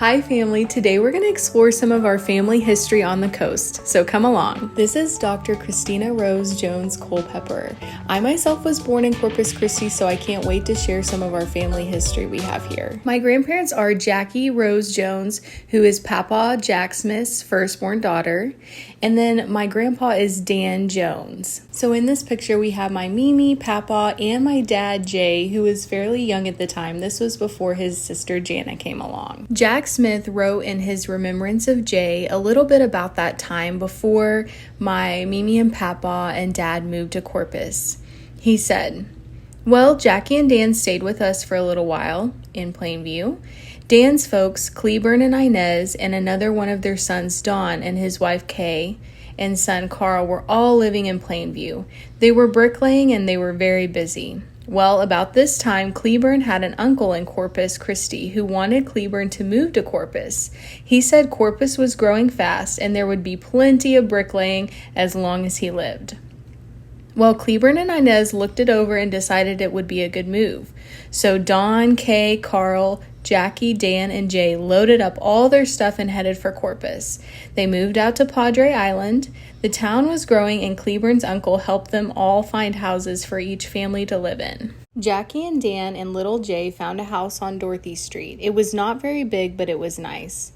Hi family, today we're going to explore some of our family history on the coast, so come along. This is Dr. Christina Rose Jones Culpepper. I myself was born in Corpus Christi, so I can't wait to share some of our family history we have here. My grandparents are Jackie Rose Jones, who is Papa Jack Smith's firstborn daughter, and then my grandpa is Dan Jones. So in this picture we have my Mimi, Papa, and my dad Jay, who was fairly young at the time. This was before his sister Jana came along. Jack Smith wrote in his remembrance of Jay a little bit about that time before my Mimi and Papa and Dad moved to Corpus. He said, "Well, Jackie and Dan stayed with us for a little while in Plainview. Dan's folks, Cleburne and Inez, and another one of their sons, Don, and his wife Kay, and son Carl were all living in Plainview. They were bricklaying and they were very busy. Well, about this time, Cleburne had an uncle in Corpus Christi who wanted Cleburne to move to Corpus. He said Corpus was growing fast and there would be plenty of bricklaying as long as he lived. Well, Cleburne and Inez looked it over and decided it would be a good move. So Don, Kay, Carl, Jackie, Dan, and Jay loaded up all their stuff and headed for Corpus. They moved out to Padre Island. The town was growing and Cleburne's uncle helped them all find houses for each family to live in. Jackie and Dan and little Jay found a house on Dorothy Street. It was not very big, but it was nice.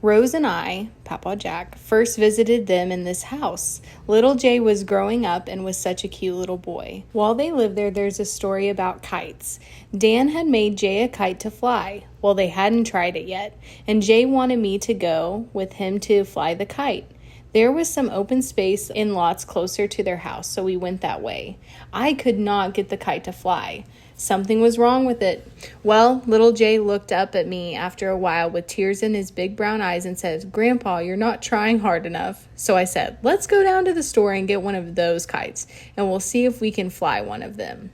Rose and I, Papa Jack, first visited them in this house. Little Jay was growing up and was such a cute little boy. While they lived there, there's a story about kites. Dan had made Jay a kite to fly. Well, they hadn't tried it yet, and Jay wanted me to go with him to fly the kite. There was some open space in lots closer to their house, so we went that way. I could not get the kite to fly. Something was wrong with it. Well, little Jay looked up at me after a while with tears in his big brown eyes and said, "Grandpa, you're not trying hard enough." So I said, "Let's go down to the store and get one of those kites, and we'll see if we can fly one of them."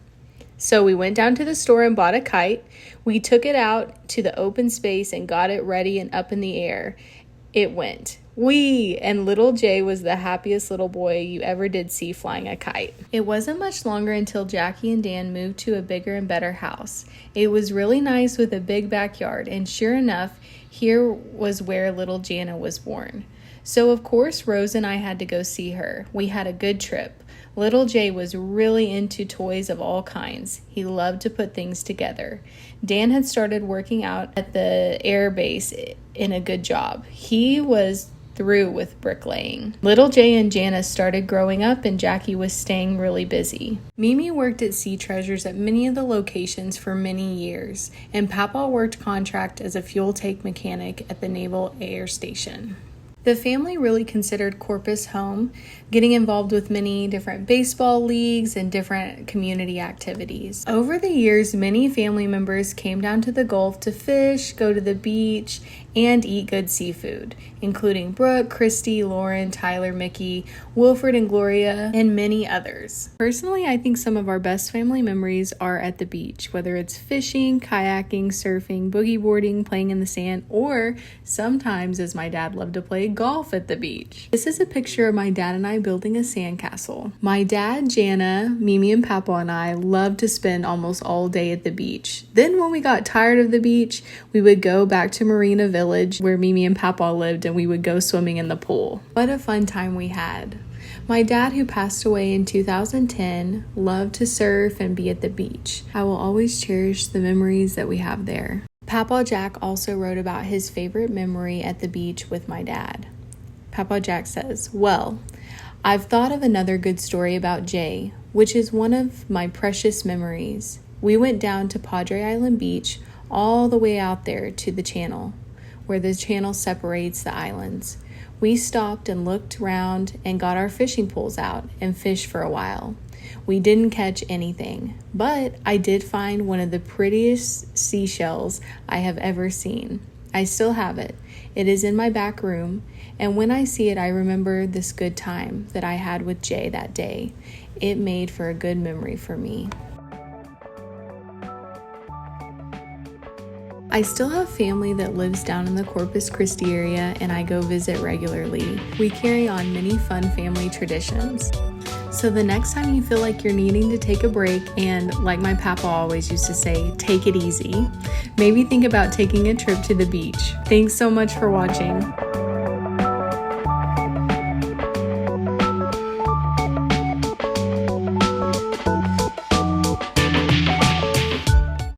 So we went down to the store and bought a kite. We took it out to the open space and got it ready and up in the air. It went. Whee! And little Jay was the happiest little boy you ever did see flying a kite. It wasn't much longer until Jackie and Dan moved to a bigger and better house. It was really nice with a big backyard, and sure enough, here was where little Jana was born. So of course, Rose and I had to go see her. We had a good trip. Little Jay was really into toys of all kinds. He loved to put things together. Dan had started working out at the air base in a good job. He was through with bricklaying. Little Jay and Jana started growing up and Jackie was staying really busy. Mimi worked at Sea Treasures at many of the locations for many years, and Papa worked contract as a fuel tank mechanic at the Naval Air Station. The family really considered Corpus home, getting involved with many different baseball leagues and different community activities. Over the years, many family members came down to the Gulf to fish, go to the beach, and eat good seafood, including Brooke, Christy, Lauren, Tyler, Mickey, Wilfred, and Gloria, and many others. Personally, I think some of our best family memories are at the beach, whether it's fishing, kayaking, surfing, boogie boarding, playing in the sand, or sometimes, as my dad loved to play, golf at the beach. This is a picture of my dad and I building a sandcastle. My dad, Jana, Mimi, and Papa and I loved to spend almost all day at the beach. Then when we got tired of the beach, we would go back to Marina Village where Mimi and Papa lived and we would go swimming in the pool. What a fun time we had. My dad, who passed away in 2010, loved to surf and be at the beach. I will always cherish the memories that we have there. Papa Jack also wrote about his favorite memory at the beach with my dad. Papa Jack says, "Well, I've thought of another good story about Jay, which is one of my precious memories. We went down to Padre Island Beach, all the way out there to the channel, where the channel separates the islands. We stopped and looked around and got our fishing poles out and fished for a while. We didn't catch anything, but I did find one of the prettiest seashells I have ever seen. I still have it. It is in my back room, and when I see it, I remember this good time that I had with Jay that day. It made for a good memory for me." I still have family that lives down in the Corpus Christi area, and I go visit regularly. We carry on many fun family traditions. So the next time you feel like you're needing to take a break and, like my papa always used to say, take it easy, maybe think about taking a trip to the beach. Thanks so much for watching.